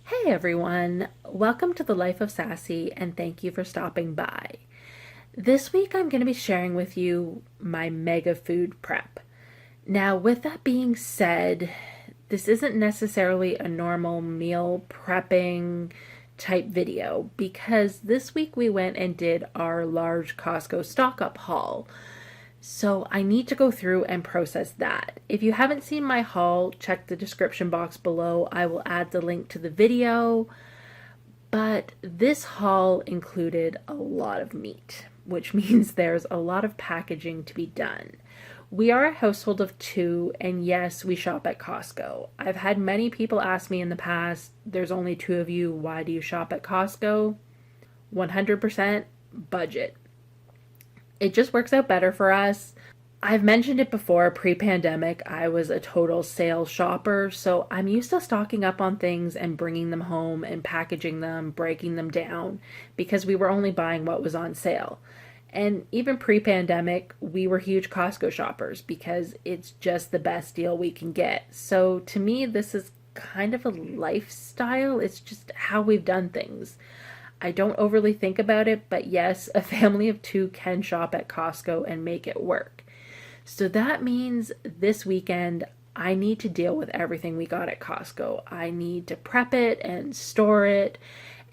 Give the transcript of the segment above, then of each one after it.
Hey everyone, welcome to the Life of Sassy and thank you for stopping by. This week I'm going to be sharing with you my mega food prep. Now, with that being said, this isn't necessarily a normal meal prepping type video because this week we went and did our large Costco stock up haul. So I need to go through and process that. If you haven't seen my haul, check the description box below. I will add the link to the video. But this haul included a lot of meat, which means there's a lot of packaging to be done. We are a household of two, and yes, we shop at Costco. I've had many people ask me in the past, there's only two of you, why do you shop at Costco? 100% budget. It just works out better for us. I've mentioned it before, pre-pandemic, I was a total sales shopper, so I'm used to stocking up on things and bringing them home and packaging them, breaking them down, because we were only buying what was on sale. And even pre-pandemic, we were huge Costco shoppers because it's just the best deal we can get. So to me, this is kind of a lifestyle. It's just how we've done things. I don't overly think about it, but yes, a family of two can shop at Costco and make it work. So that means this weekend I need to deal with everything we got at Costco. I need to prep it and store it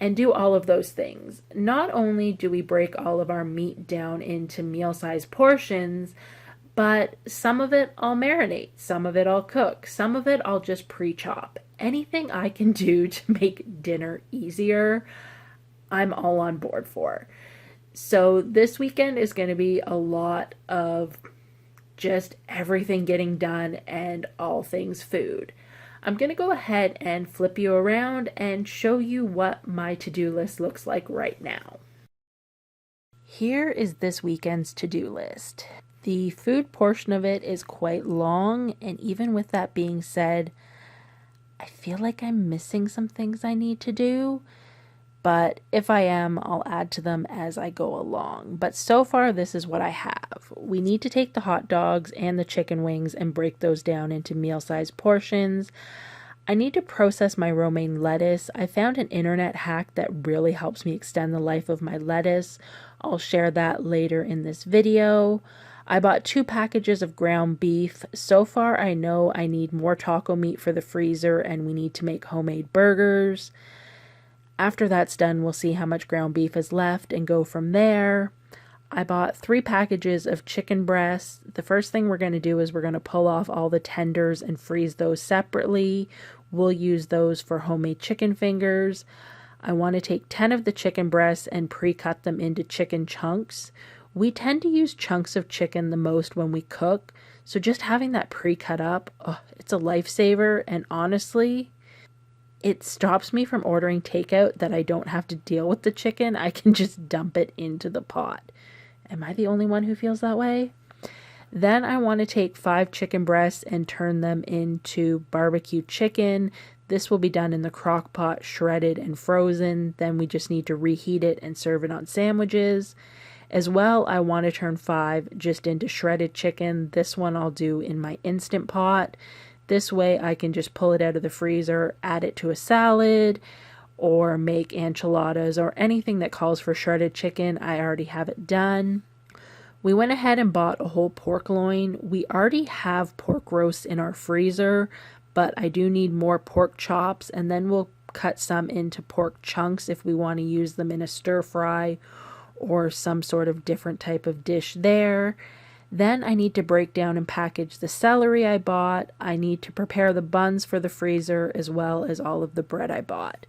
and do all of those things. Not only do we break all of our meat down into meal-sized portions, but some of it I'll marinate, some of it I'll cook, some of it I'll just pre-chop. Anything I can do to make dinner easier, I'm all on board for. So this weekend is going to be a lot of just everything getting done and all things food. I'm going to go ahead and flip you around and show you what my to-do list looks like right now. Here is this weekend's to-do list. The food portion of it is quite long, and even with that being said, I feel like I'm missing some things I need to do. But if I am, I'll add to them as I go along. But so far, this is what I have. We need to take the hot dogs and the chicken wings and break those down into meal-sized portions. I need to process my romaine lettuce. I found an internet hack that really helps me extend the life of my lettuce. I'll share that later in this video. I bought 2 packages of ground beef. So far, I know I need more taco meat for the freezer and we need to make homemade burgers. After that's done, we'll see how much ground beef is left and go from there. I bought 3 packages of chicken breasts. The first thing we're going to do is we're going to pull off all the tenders and freeze those separately. We'll use those for homemade chicken fingers. I want to take 10 of the chicken breasts and pre-cut them into chicken chunks. We tend to use chunks of chicken the most when we cook, so just having that pre-cut up, it's a lifesaver, and honestly, it stops me from ordering takeout that I don't have to deal with the chicken. I can just dump it into the pot. Am I the only one who feels that way? Then I want to take 5 chicken breasts and turn them into barbecue chicken. This will be done in the crock pot, shredded and frozen. Then we just need to reheat it and serve it on sandwiches. As well, I want to turn 5 just into shredded chicken. This one I'll do in my Instant Pot. This way I can just pull it out of the freezer, add it to a salad, or make enchiladas or anything that calls for shredded chicken. I already have it done. We went ahead and bought a whole pork loin. We already have pork roasts in our freezer, but I do need more pork chops, and then we'll cut some into pork chunks if we want to use them in a stir fry or some sort of different type of dish there. Then I need to break down and package the celery I bought. I need to prepare the buns for the freezer as well as all of the bread I bought.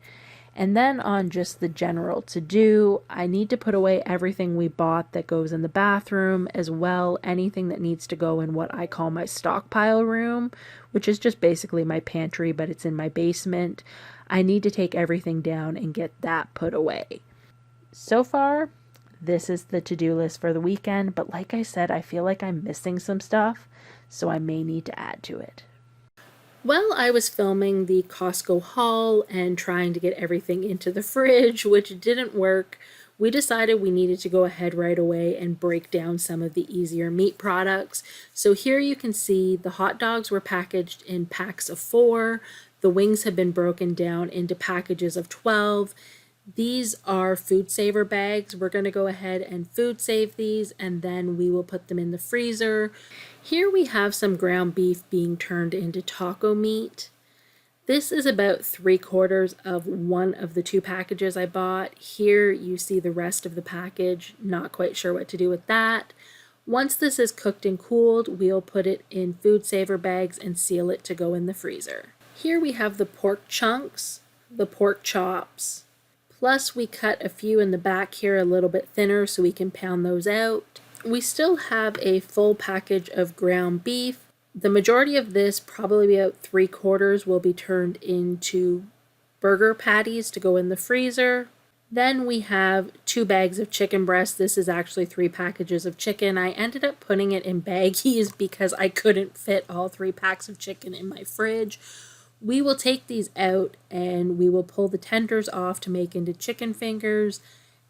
And then on just the general to-do, I need to put away everything we bought that goes in the bathroom, as well anything that needs to go in what I call my stockpile room, which is just basically my pantry, but it's in my basement. I need to take everything down and get that put away. So far, this is the to-do list for the weekend, but like I said, I feel like I'm missing some stuff, so I may need to add to it. Well, I was filming the Costco haul and trying to get everything into the fridge, which didn't work. We decided we needed to go ahead right away and break down some of the easier meat products. So here you can see the hot dogs were packaged in packs of 4. The The wings have been broken down into packages of 12. These are food saver bags. We're going to go ahead and food save these, and then we will put them in the freezer. Here we have some ground beef being turned into taco meat. This is about 3/4 of one of the 2 packages I bought. Here you see the rest of the package. Not quite sure what to do with that. Once this is cooked and cooled, we'll put it in food saver bags and seal it to go in the freezer. Here we have the pork chunks, the pork chops, plus we cut a few in the back here a little bit thinner so we can pound those out. We still have a full package of ground beef. The majority of this, probably about 3/4, will be turned into burger patties to go in the freezer. Then we have 2 bags of chicken breast. This is actually 3 packages of chicken. I ended up putting it in baggies because I couldn't fit all 3 packs of chicken in my fridge. We will take these out and we will pull the tenders off to make into chicken fingers,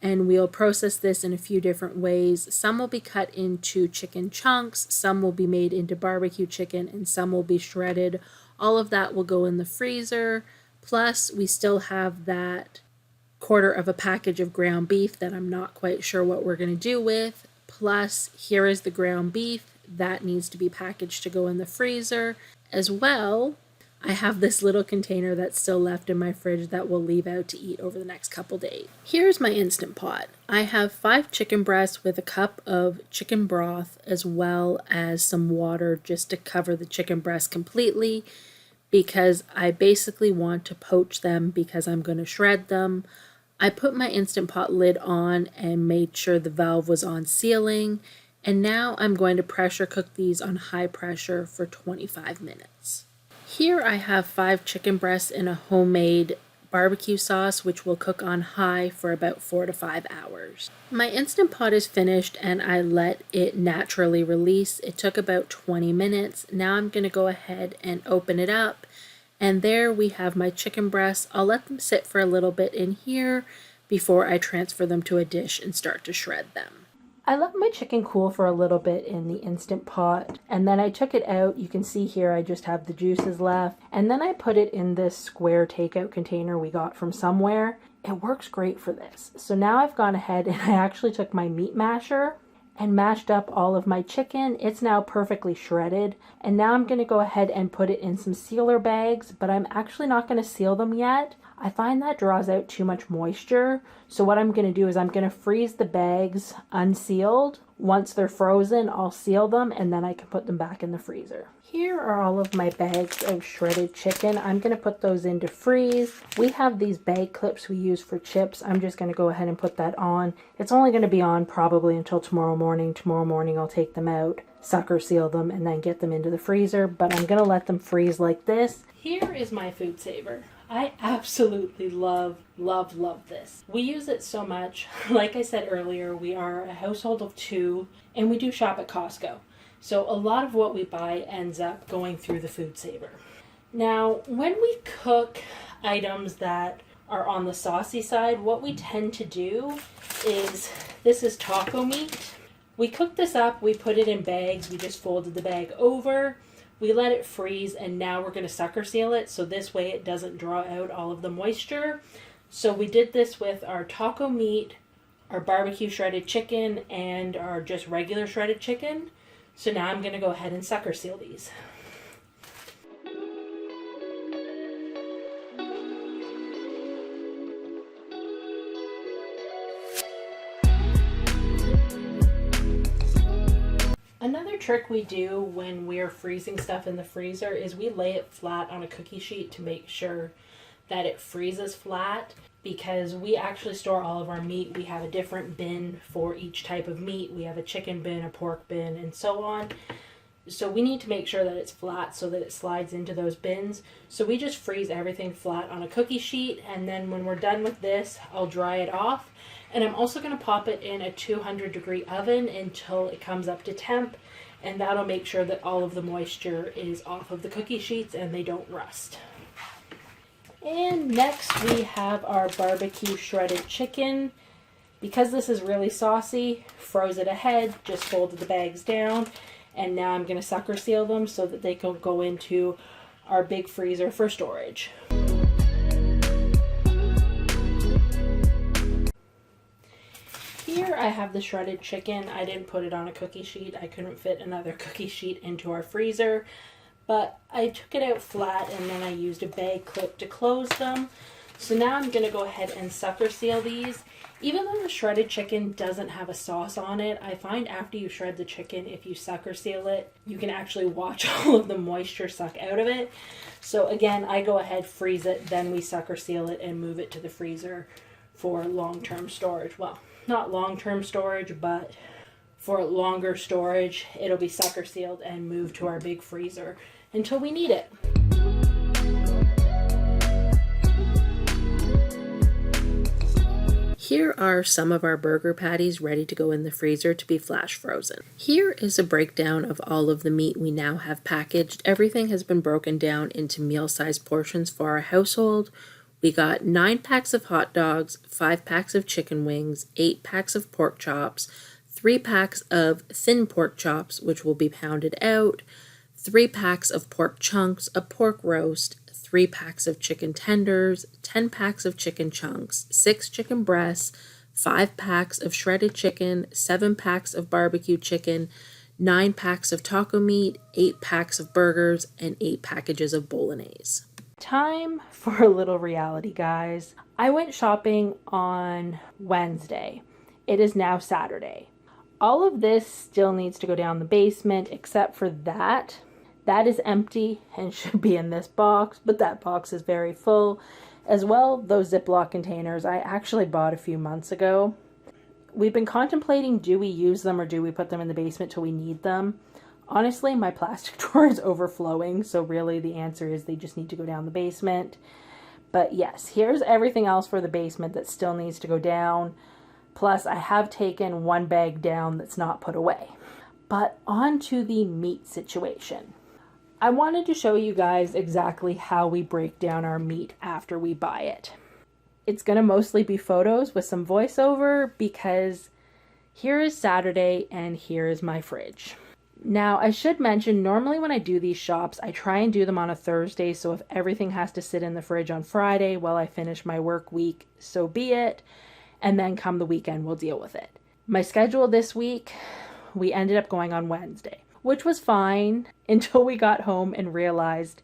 and we'll process this in a few different ways. Some will be cut into chicken chunks, some will be made into barbecue chicken, and some will be shredded. All of that will go in the freezer. Plus, we still have that 1/4 of a package of ground beef that I'm not quite sure what we're going to do with. Plus, here is the ground beef that needs to be packaged to go in the freezer. As well, I have this little container that's still left in my fridge that we'll leave out to eat over the next couple days. Here's my Instant Pot. I have 5 chicken breasts with a cup of chicken broth as well as some water just to cover the chicken breast completely, because I basically want to poach them because I'm going to shred them. I put my Instant Pot lid on and made sure the valve was on sealing, and now I'm going to pressure cook these on high pressure for 25 minutes. Here I have 5 chicken breasts in a homemade barbecue sauce, which will cook on high for about 4 to 5 hours. My Instant Pot is finished and I let it naturally release. It took about 20 minutes. Now I'm going to go ahead and open it up, and there we have my chicken breasts. I'll let them sit for a little bit in here before I transfer them to a dish and start to shred them. I let my chicken cool for a little bit in the Instant Pot, and then I took it out. You can see here I just have the juices left, and then I put it in this square takeout container we got from somewhere. It works great for this. So now I've gone ahead and I actually took my meat masher and mashed up all of my chicken. It's now perfectly shredded, and now I'm going to go ahead and put it in some sealer bags, but I'm actually not going to seal them yet. I find that draws out too much moisture. So what I'm going to do is I'm going to freeze the bags unsealed. Once they're frozen, I'll seal them and then I can put them back in the freezer. Here are all of my bags of shredded chicken. I'm going to put those into freeze. We have these bag clips we use for chips. I'm just going to go ahead and put that on. It's only going to be on probably until tomorrow morning. Tomorrow morning I'll take them out, sucker seal them, and then get them into the freezer. But I'm going to let them freeze like this. Here is my food saver. I absolutely love this. We use it so much. Like I said earlier, we are a household of 2 and we do shop at Costco. So a lot of what we buy ends up going through the food saver. Now, when we cook items that are on the saucy side, what we tend to do is, this is taco meat. We cook this up, we put it in bags, we just folded the bag over. We let it freeze, and now we're going to sucker seal it so this way it doesn't draw out all of the moisture. So we did this with our taco meat, our barbecue shredded chicken, and our just regular shredded chicken. So now I'm going to go ahead and sucker seal these. Another trick we do when we're freezing stuff in the freezer is we lay it flat on a cookie sheet to make sure that it freezes flat, because we actually store all of our meat. We have a different bin for each type of meat. We have a chicken bin, a pork bin, and so on. So we need to make sure that it's flat so that it slides into those bins. So we just freeze everything flat on a cookie sheet, and then when we're done with this, I'll dry it off. And I'm also going to pop it in a 200-degree oven until it comes up to temp, and that'll make sure that all of the moisture is off of the cookie sheets and they don't rust. And next we have our barbecue shredded chicken. Because this is really saucy, froze it ahead, just folded the bags down, and now I'm going to sucker seal them so that they can go into our big freezer for storage. Here I have the shredded chicken. I didn't put it on a cookie sheet. I couldn't fit another cookie sheet into our freezer, but I took it out flat and then I used a bag clip to close them. So now I'm going to go ahead and sucker seal these. Even though the shredded chicken doesn't have a sauce on it, I find after you shred the chicken, if you sucker seal it, you can actually watch all of the moisture suck out of it. So again, I go ahead, freeze it, then we sucker seal it and move it to the freezer for long-term storage. Well, not long-term storage, but for longer storage, it'll be sucker sealed and moved to our big freezer until we need it. Here are some of our burger patties ready to go in the freezer to be flash frozen. Here is a breakdown of all of the meat we now have packaged. Everything has been broken down into meal-sized portions for our household. We got 9 packs of hot dogs, 5 packs of chicken wings, 8 packs of pork chops, 3 packs of thin pork chops, which will be pounded out, 3 packs of pork chunks, a pork roast, 3 packs of chicken tenders, 10 packs of chicken chunks, 6 chicken breasts, 5 packs of shredded chicken, 7 packs of barbecue chicken, 9 packs of taco meat, 8 packs of burgers, and 8 packages of bolognese. Time for a little reality, guys. I went shopping on Wednesday. It is now Saturday. All of this still needs to go down the basement except for that. That is empty and should be in this box, but that box is very full. As well, those Ziploc containers I actually bought a few months ago. We've been contemplating, do we use them or do we put them in the basement till we need them? Honestly, my plastic drawer is overflowing, so really the answer is they just need to go down the basement. But yes, here's everything else for the basement that still needs to go down. Plus, I have taken 1 bag down that's not put away. But on to the meat situation. I wanted to show you guys exactly how we break down our meat after we buy it. It's going to mostly be photos with some voiceover because here is Saturday and here is my fridge. Now, I should mention, normally when I do these shops, I try and do them on a Thursday, so if everything has to sit in the fridge on Friday while I finish my work week, so be it, and then come the weekend, we'll deal with it. My schedule this week, we ended up going on Wednesday, which was fine until we got home and realized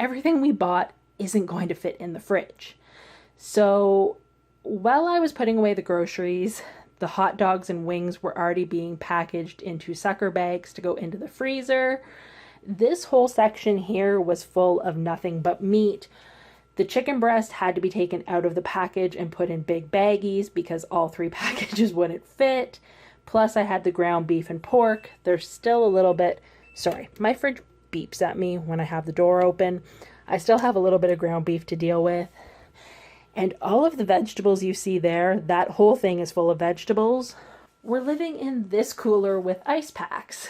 everything we bought isn't going to fit in the fridge. So while I was putting away the groceries, the hot dogs and wings were already being packaged into sucker bags to go into the freezer. This whole section here was full of nothing but meat. The chicken breast had to be taken out of the package and put in big baggies because all 3 packages wouldn't fit. Plus I had the ground beef and pork. There's still a little bit, sorry, my fridge beeps at me when I have the door open. I still have a little bit of ground beef to deal with. And all of the vegetables you see there, that whole thing is full of vegetables. We're living in this cooler with ice packs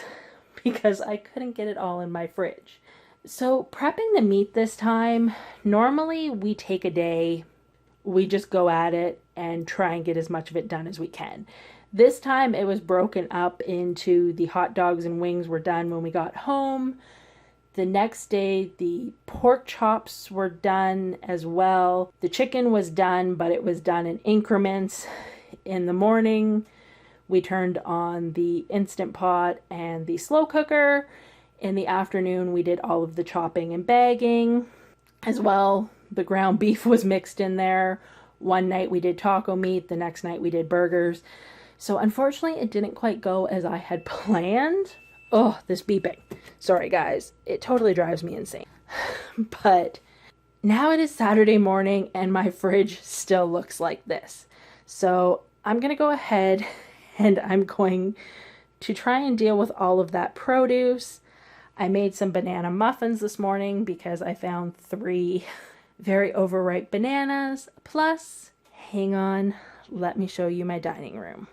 because I couldn't get it all in my fridge. So prepping the meat this time, normally we take a day, we just go at it and try and get as much of it done as we can. This time it was broken up into the hot dogs and wings were done when we got home. The next day, the pork chops were done as well. The chicken was done, but it was done in increments. In the morning, we turned on the Instant Pot and the slow cooker. In the afternoon, we did all of the chopping and bagging. As well, the ground beef was mixed in there. One night we did taco meat, the next night we did burgers. So unfortunately, it didn't quite go as I had planned. Oh, this beeping. Sorry, guys. It totally drives me insane. But now it is Saturday morning and my fridge still looks like this. So I'm going to go ahead and I'm going to try and deal with all of that produce. I made some banana muffins this morning because I found 3 very overripe bananas. Plus, hang on, let me show you my dining room.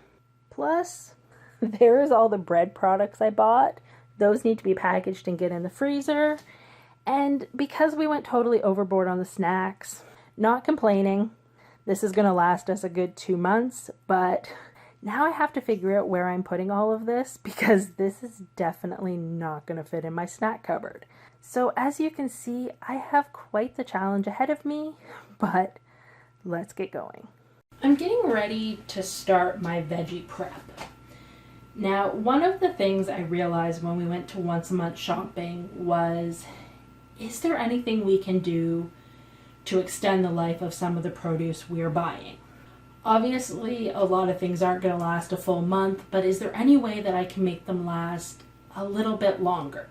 Plus, there is all the bread products I bought. Those need to be packaged and get in the freezer. And because we went totally overboard on the snacks, not complaining, this is going to last us a good 2 months, but now I have to figure out where I'm putting all of this because this is definitely not going to fit in my snack cupboard. So as you can see, I have quite the challenge ahead of me, but let's get going. I'm getting ready to start my veggie prep. Now, one of the things I realized when we went to once a month shopping was, is there anything we can do to extend the life of some of the produce we're buying? Obviously, a lot of things aren't going to last a full month, but is there any way that I can make them last a little bit longer?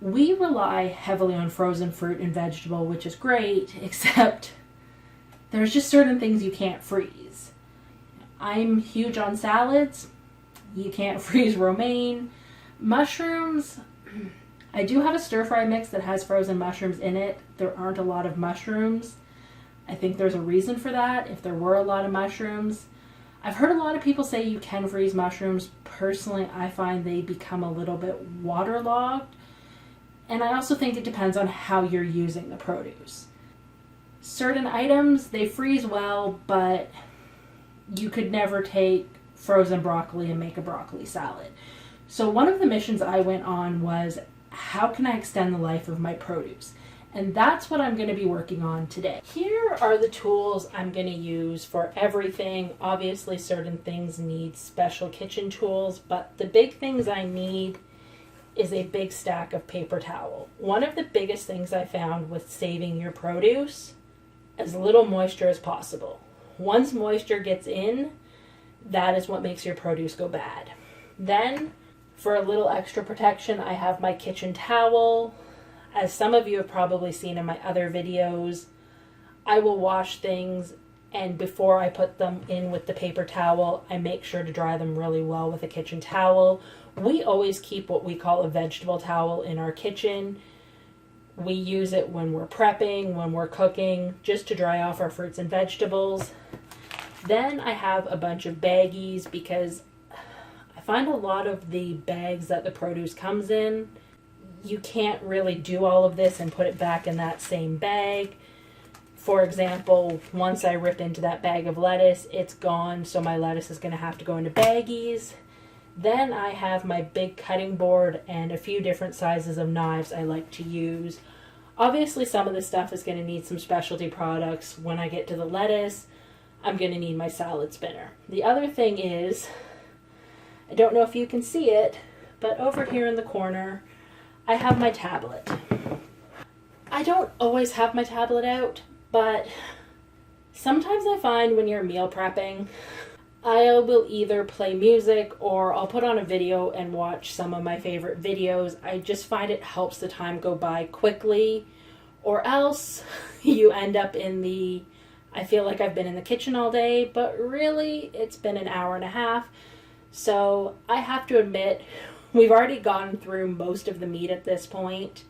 We rely heavily on frozen fruit and vegetable, which is great, except there's just certain things you can't freeze. I'm huge on salads. You can't freeze romaine. Mushrooms, I do have a stir-fry mix that has frozen mushrooms in it. There aren't a lot of mushrooms. I think there's a reason for that, if there were a lot of mushrooms. I've heard a lot of people say you can freeze mushrooms. Personally, I find they become a little bit waterlogged. And I also think it depends on how you're using the produce. Certain items, they freeze well, but you could never take frozen broccoli and make a broccoli salad. So one of the missions I went on was, how can I extend the life of my produce? And that's what I'm going to be working on today. Here are the tools I'm going to use for everything. Obviously, certain things need special kitchen tools, but the big things I need is a big stack of paper towel. One of the biggest things I found with saving your produce, as little moisture as possible. Once moisture gets in, that is what makes your produce go bad. Then, for a little extra protection, I have my kitchen towel. As some of you have probably seen in my other videos, I will wash things, and before I put them in with the paper towel, I make sure to dry them really well with a kitchen towel. We always keep what we call a vegetable towel in our kitchen. We use it when we're prepping, when we're cooking, just to dry off our fruits and vegetables. Then I have a bunch of baggies because I find a lot of the bags that the produce comes in, you can't really do all of this and put it back in that same bag. For example, once I rip into that bag of lettuce, it's gone, so my lettuce is going to have to go into baggies. Then I have my big cutting board and a few different sizes of knives I like to use. Obviously, some of this stuff is going to need some specialty products. When I get to the lettuce, I'm going to need my salad spinner. The other thing is, I don't know if you can see it, but over here in the corner, I have my tablet. I don't always have my tablet out, but sometimes I find when you're meal prepping, I will either play music or I'll put on a video and watch some of my favorite videos. I just find it helps the time go by quickly, or else you end up in the, I feel like I've been in the kitchen all day, but really it's been an hour and a half. So I have to admit, we've already gone through most of the meat at this point.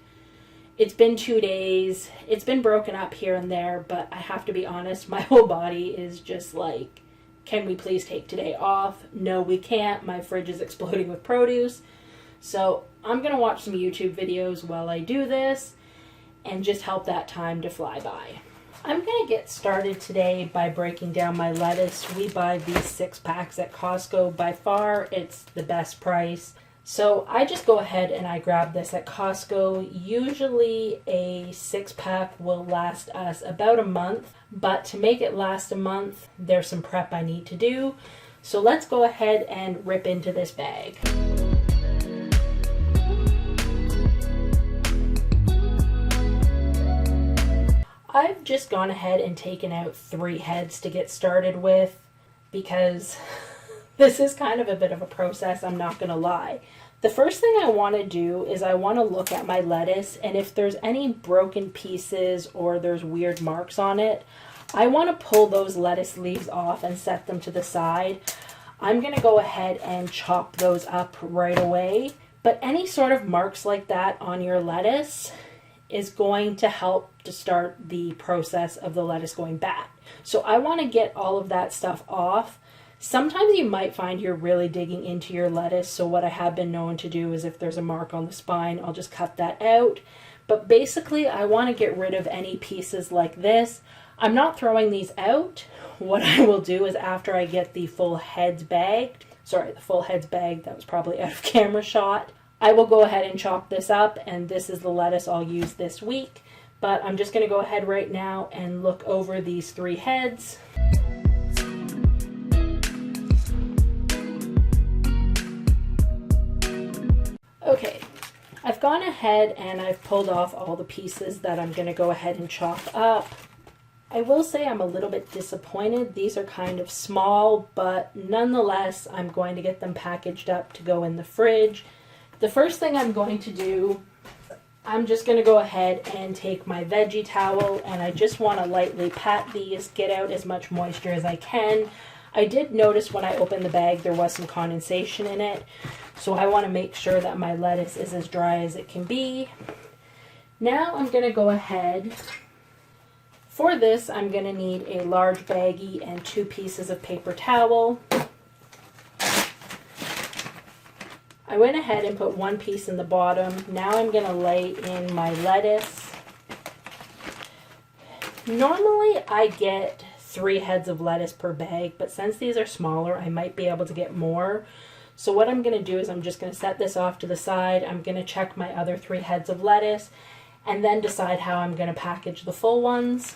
It's been 2 days. It's been broken up here and there, but I have to be honest, my whole body is just like, can we please take today off? No, we can't. My fridge is exploding with produce. So I'm going to watch some YouTube videos while I do this and just help that time to fly by. I'm going to get started today by breaking down my lettuce. We buy these 6 packs at Costco. By far, it's the best price. So I just go ahead and I grab this at Costco. Usually a 6-pack will last us about a month, but to make it last a month, there's some prep I need to do. So let's go ahead and rip into this bag. I've just gone ahead and taken out 3 heads to get started with because this is kind of a bit of a process, I'm not going to lie. The first thing I want to do is I want to look at my lettuce, and if there's any broken pieces or there's weird marks on it, I want to pull those lettuce leaves off and set them to the side. I'm going to go ahead and chop those up right away, but any sort of marks like that on your lettuce is going to help to start the process of the lettuce going bad. So I want to get all of that stuff off. Sometimes you might find you're really digging into your lettuce, so what I have been known to do is if there's a mark on the spine, I'll just cut that out. But basically, I want to get rid of any pieces like this. I'm not throwing these out. What I will do is after I get the full heads bagged, that was probably out of camera shot, I will go ahead and chop this up, and this is the lettuce I'll use this week. But I'm just going to go ahead right now and look over these 3 heads. Okay, I've gone ahead and I've pulled off all the pieces that I'm going to go ahead and chop up. I will say I'm a little bit disappointed. These are kind of small, but nonetheless, I'm going to get them packaged up to go in the fridge. The first thing I'm going to do, I'm just going to go ahead and take my veggie towel, and I just want to lightly pat these, get out as much moisture as I can. I did notice when I opened the bag there was some condensation in it, so I want to make sure that my lettuce is as dry as it can be. Now I'm going to go ahead. For this, I'm going to need a large baggie and 2 pieces of paper towel. I went ahead and put 1 piece in the bottom. Now I'm going to lay in my lettuce. Normally I get 3 heads of lettuce per bag, but since these are smaller, I might be able to get more. So what I'm going to do is I'm just going to set this off to the side. I'm going to check my other 3 heads of lettuce and then decide how I'm going to package the full ones.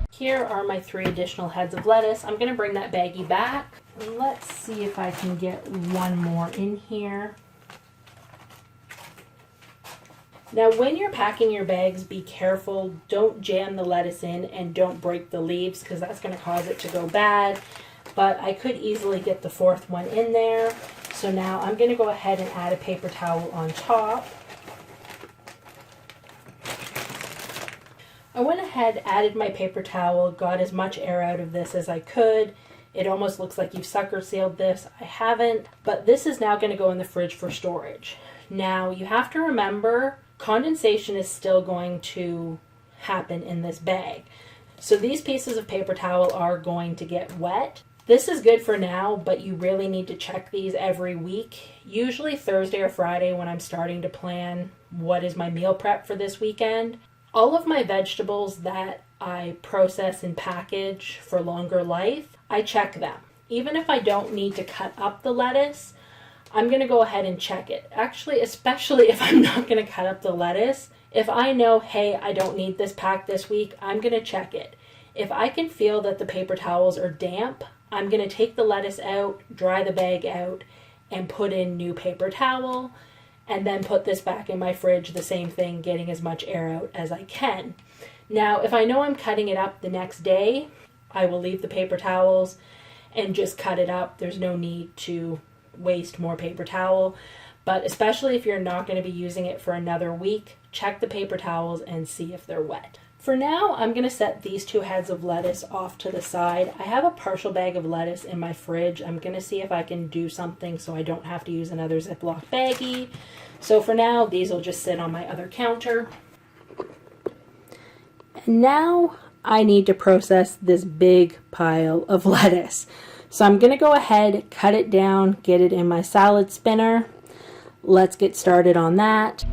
Here are my 3 additional heads of lettuce. I'm going to bring that baggie back. Let's see if I can get 1 more in here. Now when you're packing your bags, be careful. Don't jam the lettuce in and don't break the leaves because that's going to cause it to go bad. But I could easily get the 4th one in there. So now I'm going to go ahead and add a paper towel on top. I went ahead, added my paper towel, got as much air out of this as I could. It almost looks like you've sucker sealed this. I haven't, but this is now going to go in the fridge for storage. Now you have to remember, condensation is still going to happen in this bag. So these pieces of paper towel are going to get wet. This is good for now, but you really need to check these every week. Usually Thursday or Friday when I'm starting to plan what is my meal prep for this weekend. All of my vegetables that I process and package for longer life, I check them. Even if I don't need to cut up the lettuce, I'm going to go ahead and check it. Actually, especially if I'm not going to cut up the lettuce, if I know, hey, I don't need this pack this week, I'm going to check it. If I can feel that the paper towels are damp, I'm going to take the lettuce out, dry the bag out, and put in new paper towel, and then put this back in my fridge, the same thing, getting as much air out as I can. Now, if I know I'm cutting it up the next day, I will leave the paper towels and just cut it up. There's no need to waste more paper towel, but especially if you're not going to be using it for another week, check the paper towels and see if they're wet. For now, I'm going to set these 2 heads of lettuce off to the side. I have a partial bag of lettuce in my fridge. I'm going to see if I can do something so I don't have to use another Ziploc baggie. So for now, these will just sit on my other counter. And now I need to process this big pile of lettuce. So I'm going to go ahead, cut it down, get it in my salad spinner. Let's get started on that.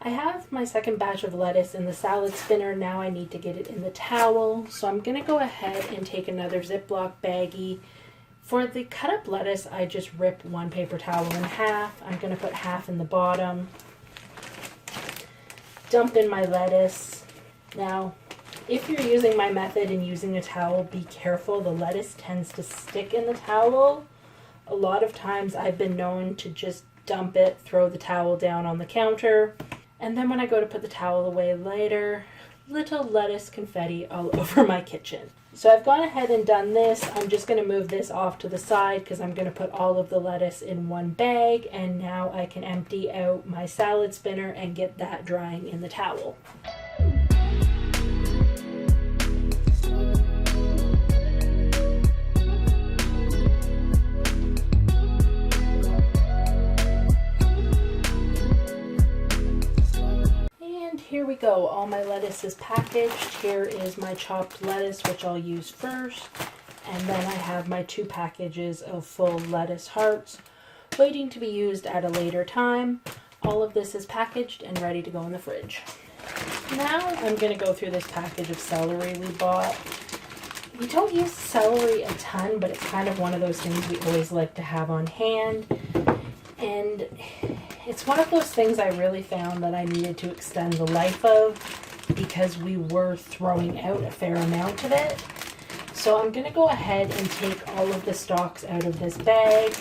I have my second batch of lettuce in the salad spinner. Now I need to get it in the towel. So I'm going to go ahead and take another Ziploc baggie. For the cut up lettuce, I just rip 1 paper towel in half. I'm going to put half in the bottom. Dump in my lettuce. Now, if you're using my method and using a towel, be careful. The lettuce tends to stick in the towel. A lot of times I've been known to just dump it, throw the towel down on the counter, and then when I go to put the towel away later, little lettuce confetti all over my kitchen. So I've gone ahead and done this. I'm just going to move this off to the side because I'm going to put all of the lettuce in 1 bag, and now I can empty out my salad spinner and get that drying in the towel. So all my lettuce is packaged. Here is my chopped lettuce, which I'll use first. And then I have my 2 packages of full lettuce hearts waiting to be used at a later time. All of this is packaged and ready to go in the fridge. Now I'm going to go through this package of celery we bought. We don't use celery a ton, but it's kind of one of those things we always like to have on hand. And it's one of those things I really found that I needed to extend the life of because we were throwing out a fair amount of it. So I'm going to go ahead and take all of the stalks out of this bag.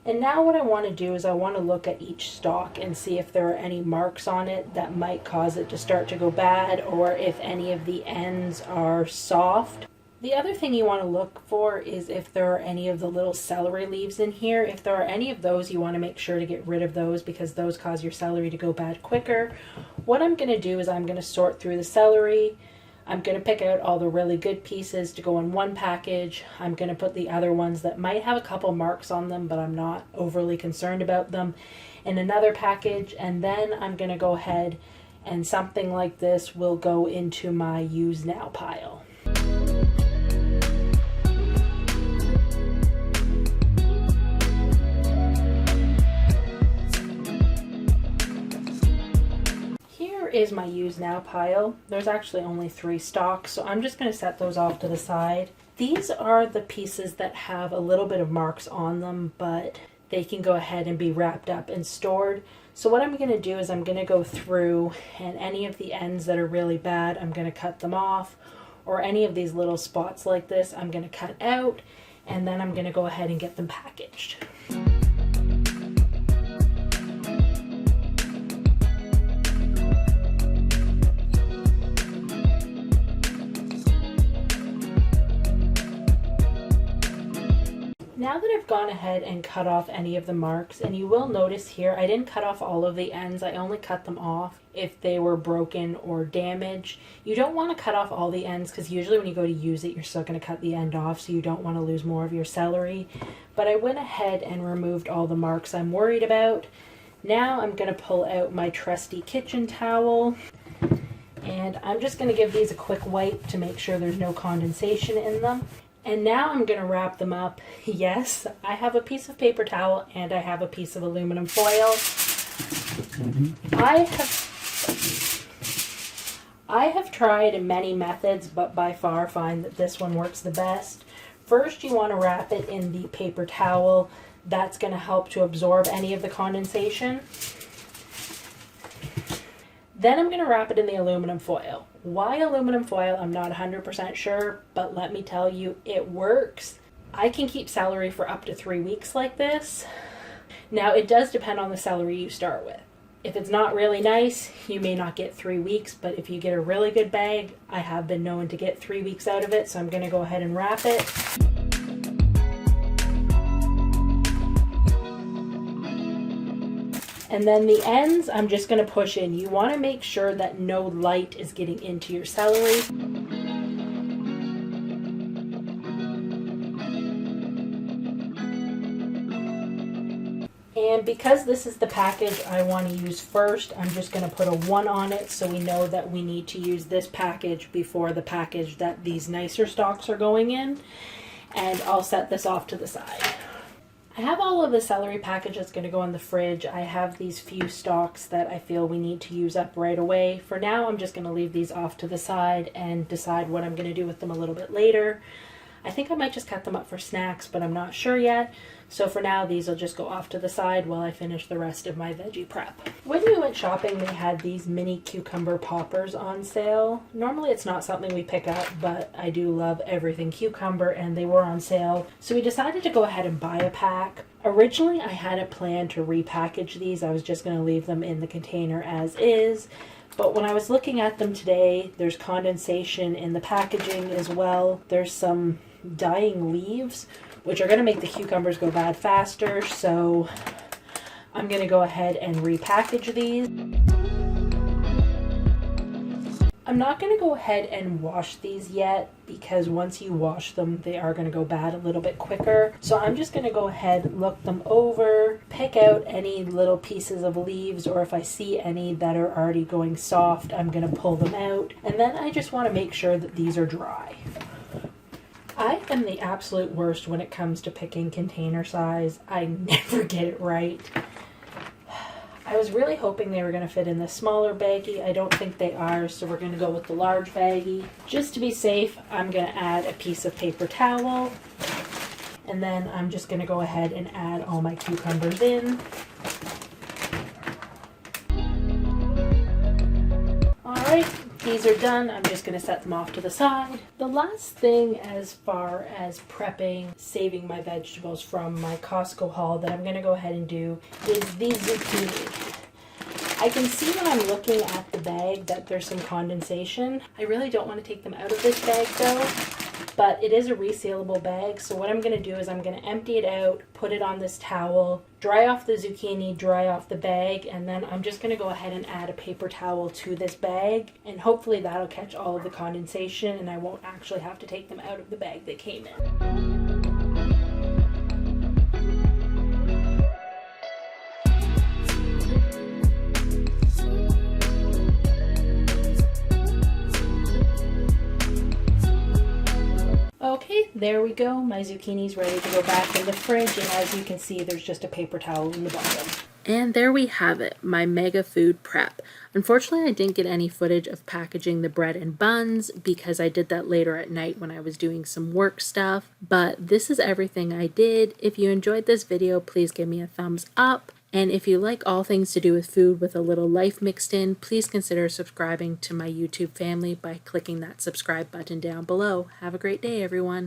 And now what I want to do is I want to look at each stalk and see if there are any marks on it that might cause it to start to go bad, or if any of the ends are soft. The other thing you want to look for is if there are any of the little celery leaves in here. If there are any of those, you want to make sure to get rid of those because those cause your celery to go bad quicker. What I'm going to do is I'm going to sort through the celery. I'm going to pick out all the really good pieces to go in one package. I'm going to put the other ones that might have a couple marks on them, but I'm not overly concerned about them, in another package. And then I'm going to go ahead and something like this will go into my use now pile. Is my use now pile. There's actually only 3 stalks, so I'm just going to set those off to the side. These are the pieces that have a little bit of marks on them, but they can go ahead and be wrapped up and stored. So what I'm going to do is I'm going to go through, and any of the ends that are really bad, I'm going to cut them off, or any of these little spots like this, I'm going to cut out, and then I'm going to go ahead and get them packaged. Now that I've gone ahead and cut off any of the marks, and you will notice here I didn't cut off all of the ends, I only cut them off if they were broken or damaged. You don't want to cut off all the ends because usually when you go to use it you're still going to cut the end off, so you don't want to lose more of your celery. But I went ahead and removed all the marks I'm worried about. Now I'm going to pull out my trusty kitchen towel, and I'm just going to give these a quick wipe to make sure there's no condensation in them. And now I'm going to wrap them up. Yes, I have a piece of paper towel and I have a piece of aluminum foil. I have tried many methods, but by far find that this one works the best. First, you want to wrap it in the paper towel. That's going to help to absorb any of the condensation. Then I'm going to wrap it in the aluminum foil. Why aluminum foil, I'm not 100% sure, but let me tell you, it works. I can keep celery for up to 3 weeks like this. Now, it does depend on the celery you start with. If it's not really nice, you may not get 3 weeks, but if you get a really good bag, I have been known to get 3 weeks out of it, so I'm going to go ahead and wrap it. And then the ends, I'm just going to push in. You want to make sure that no light is getting into your celery. And because this is the package I want to use first, I'm just going to put a 1 on it so we know that we need to use this package before the package that these nicer stalks are going in. And I'll set this off to the side. I have all of the celery package that's going to go in the fridge. I have these few stalks that I feel we need to use up right away. For now, I'm just going to leave these off to the side and decide what I'm going to do with them a little bit later. I think I might just cut them up for snacks, but I'm not sure yet. So for now, these will just go off to the side while I finish the rest of my veggie prep. When we went shopping, they had these mini cucumber poppers on sale. Normally it's not something we pick up, but I do love everything cucumber, and they were on sale. So we decided to go ahead and buy a pack. Originally, I hadn't planned to repackage these. I was just going to leave them in the container as is. But when I was looking at them today, there's condensation in the packaging as well. There's some dying leaves, which are going to make the cucumbers go bad faster. So I'm going to go ahead and repackage these. I'm not going to go ahead and wash these yet because once you wash them, they are going to go bad a little bit quicker. So I'm just going to go ahead, look them over, pick out any little pieces of leaves, or if I see any that are already going soft, I'm going to pull them out. And then I just want to make sure that these are dry. I am the absolute worst when it comes to picking container size. I never get it right. I was really hoping they were going to fit in the smaller baggie. I don't think they are, so we're going to go with the large baggie. Just to be safe, I'm going to add a piece of paper towel. And then I'm just going to go ahead and add all my cucumbers in. Alright, these are done. I'm just going to set them off to the side. The last thing as far as prepping, saving my vegetables from my Costco haul that I'm going to go ahead and do is these zucchini. I can see when I'm looking at the bag that there's some condensation. I really don't want to take them out of this bag though, but it is a resealable bag. So what I'm going to do is I'm going to empty it out, put it on this towel, dry off the zucchini, dry off the bag, and then I'm just going to go ahead and add a paper towel to this bag, and hopefully that'll catch all of the condensation and I won't actually have to take them out of the bag they came in. Okay, there we go. My zucchini's ready to go back in the fridge, and as you can see, there's just a paper towel in the bottom. And there we have it, my mega food prep. Unfortunately, I didn't get any footage of packaging the bread and buns because I did that later at night when I was doing some work stuff, but this is everything I did. If you enjoyed this video, please give me a thumbs up. And if you like all things to do with food with a little life mixed in, please consider subscribing to my YouTube family by clicking that subscribe button down below. Have a great day, everyone.